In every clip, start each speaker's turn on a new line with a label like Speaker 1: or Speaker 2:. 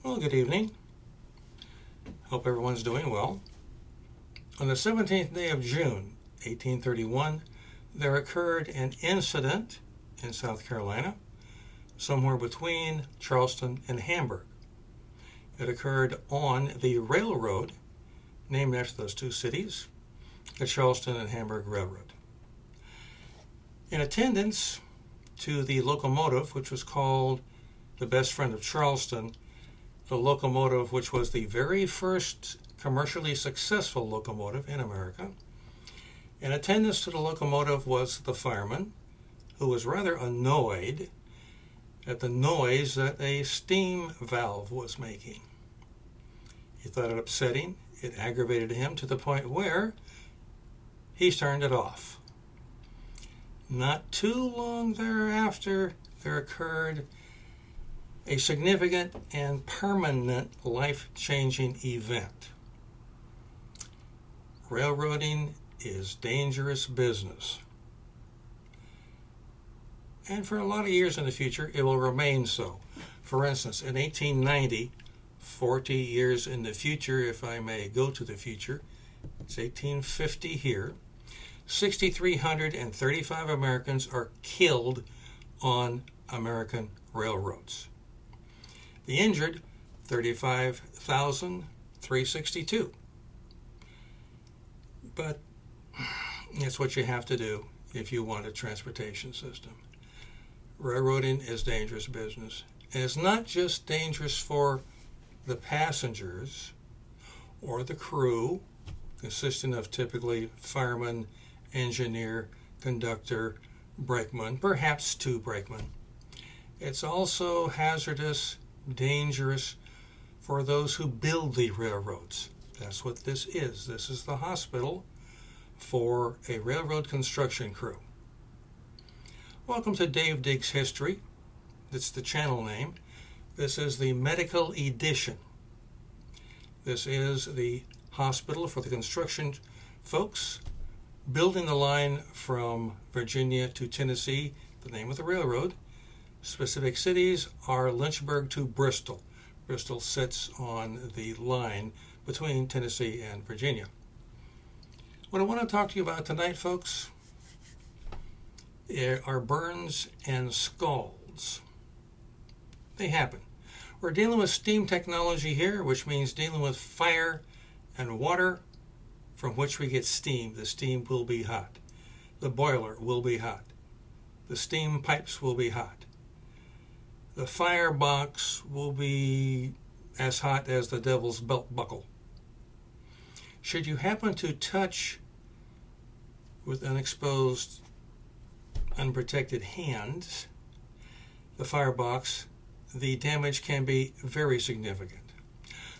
Speaker 1: Well, good evening. Hope everyone's doing well. On the 17th day of June, 1831, there occurred an incident in South Carolina, somewhere between Charleston and Hamburg. It occurred on the railroad named after those two cities, the Charleston and Hamburg Railroad. In attendance to the locomotive, which was called the Best Friend of Charleston, the locomotive which was the very first commercially successful locomotive in America. In attendance to the locomotive was the fireman, who was rather annoyed at the noise that a steam valve was making. He thought it upsetting. It aggravated him to the point where he turned it off. Not too long thereafter, there occurred a significant and permanent life-changing event. Railroading is dangerous business. And for a lot of years in the future, it will remain so. For instance, in 1890, 40 years in the future, if I may go to the future, it's 1850 here, 6,335 Americans are killed on American railroads. The injured, 35,362. But it's what you have to do if you want a transportation system. Railroading is dangerous business. And it's not just dangerous for the passengers or the crew, consisting of typically fireman, engineer, conductor, brakeman, perhaps two brakemen. It's also hazardous, dangerous for those who build the railroads. That's what this is. This is the hospital for a railroad construction crew. Welcome to Dave Diggs History. That's the channel name. This is the medical edition. This is the hospital for the construction folks building the line from Virginia to Tennessee, the name of the railroad. Specific cities are Lynchburg to Bristol. Bristol sits on the line between Tennessee and Virginia. What I want to talk to you about tonight, folks, are burns and scalds. They happen. We're dealing with steam technology here, which means dealing with fire and water from which we get steam. The steam will be hot. The boiler will be hot. The steam pipes will be hot. The firebox will be as hot as the devil's belt buckle. Should you happen to touch with unexposed, unprotected hands the firebox, the damage can be very significant.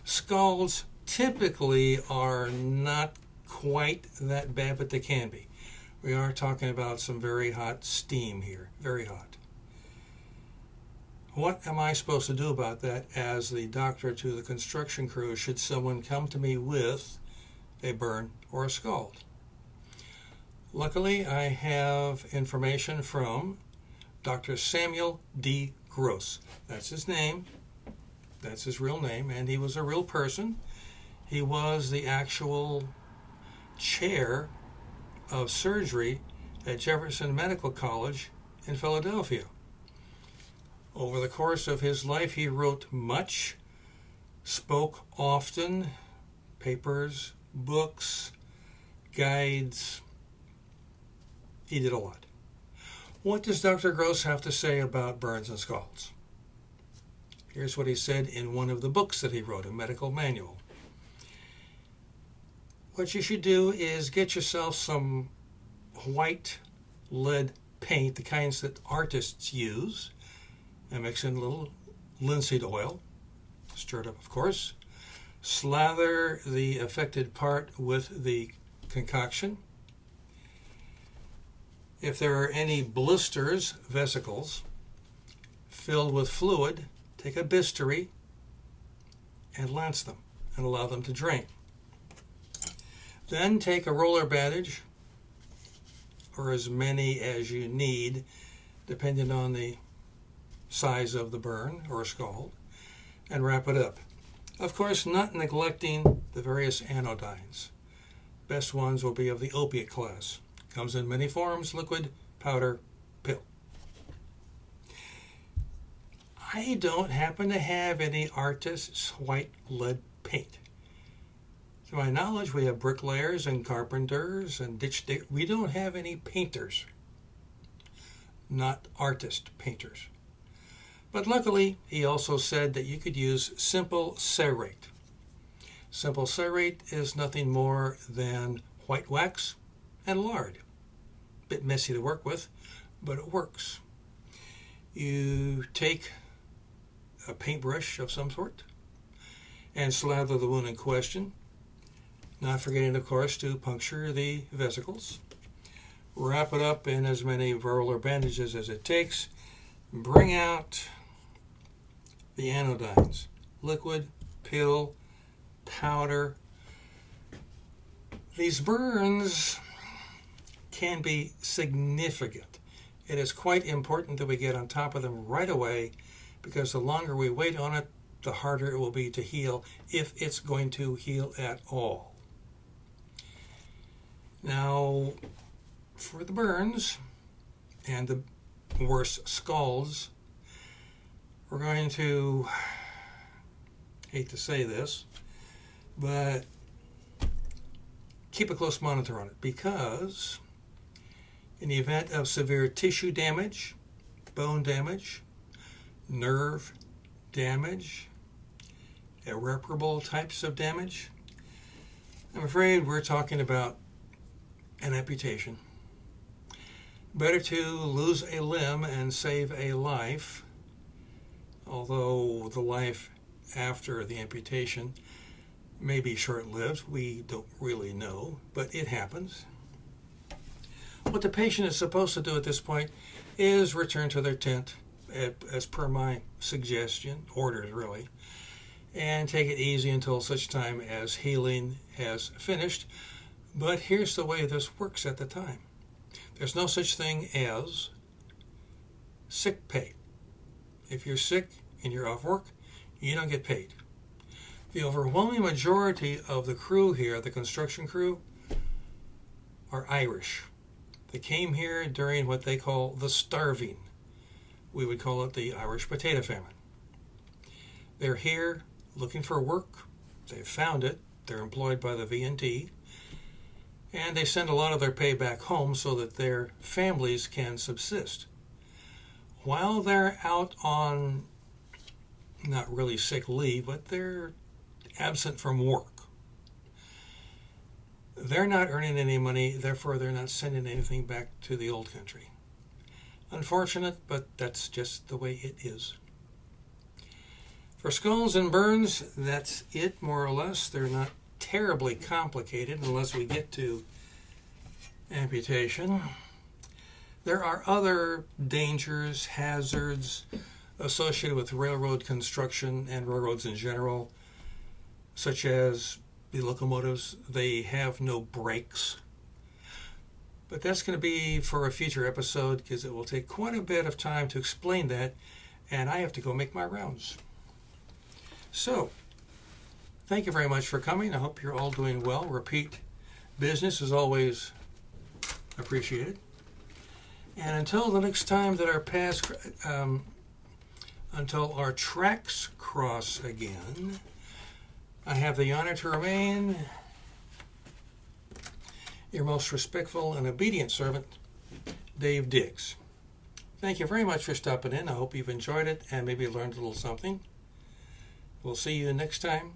Speaker 1: Scalds typically are not quite that bad, but they can be. We are talking about some very hot steam here, very hot. What am I supposed to do about that as the doctor to the construction crew should someone come to me with a burn or a scald? Luckily, I have information from Dr. Samuel D. Gross. That's his name. That's his real name, and he was a real person. He was the actual chair of surgery at Jefferson Medical College in Philadelphia. Over the course of his life, he wrote much, spoke often, papers, books, guides. He did a lot. What does Dr. Gross have to say about burns and scalds? Here's what he said in one of the books that he wrote, a medical manual. What you should do is get yourself some white lead paint, the kinds that artists use, and mix in a little linseed oil, stirred up of course. Slather the affected part with the concoction. If there are any blisters, vesicles, filled with fluid, take a bisturi and lance them and allow them to drain. Then take a roller bandage, or as many as you need, depending on the size of the burn or scald. and wrap it up. Of course, not neglecting the various anodynes. Best ones will be of the opiate class. Comes in many forms: liquid, powder, pill. I don't happen to have any artist's white lead paint. To my knowledge, we have bricklayers and carpenters and ditch diggers. We don't have any painters, not artist painters. But luckily, he also said that you could use simple cerate. Simple cerate is nothing more than white wax and lard. Bit messy to work with, but it works. You take a paintbrush of some sort and slather the wound in question, not forgetting, of course, to puncture the vesicles. Wrap it up in as many roller bandages as it takes. Bring out the anodynes: liquid, pill, powder. These burns can be significant. It is quite important that we get on top of them right away, because the longer we wait on it, the harder it will be to heal, if it's going to heal at all. Now, for the burns and the worse scalds, we're going to, hate to say this, but keep a close monitor on it, because in the event of severe tissue damage, bone damage, nerve damage, irreparable types of damage, I'm afraid we're talking about an amputation. Better to lose a limb and save a life, although the life after the amputation may be short-lived. We don't really know, but it happens. What the patient is supposed to do at this point is return to their tent, as per my suggestion, orders really, and take it easy until such time as healing has finished. But here's the way this works at the time. There's no such thing as sick pay. If you're sick and you're off work, you don't get paid. The overwhelming majority of the crew here, the construction crew, are Irish. They came here during what they call the starving. We would call it the Irish potato famine. They're here looking for work. They've found it. They're employed by the V&T. And they send a lot of their pay back home so that their families can subsist. While they're out on, not really sick leave, but they're absent from work, they're not earning any money, therefore they're not sending anything back to the old country. Unfortunate, but that's just the way it is. For scalds and burns, that's it, more or less. They're not terribly complicated unless we get to amputation. There are other dangers, hazards associated with railroad construction and railroads in general, such as the locomotives. They have no brakes. But that's going to be for a future episode, because it will take quite a bit of time to explain that, and I have to go make my rounds. So, thank you very much for coming. I hope you're all doing well. Repeat business is always appreciated. And until the next time that our paths, until our tracks cross again, I have the honor to remain your most respectful and obedient servant, Dave Diggs. Thank you very much for stopping in. I hope you've enjoyed it and maybe learned a little something. We'll see you next time.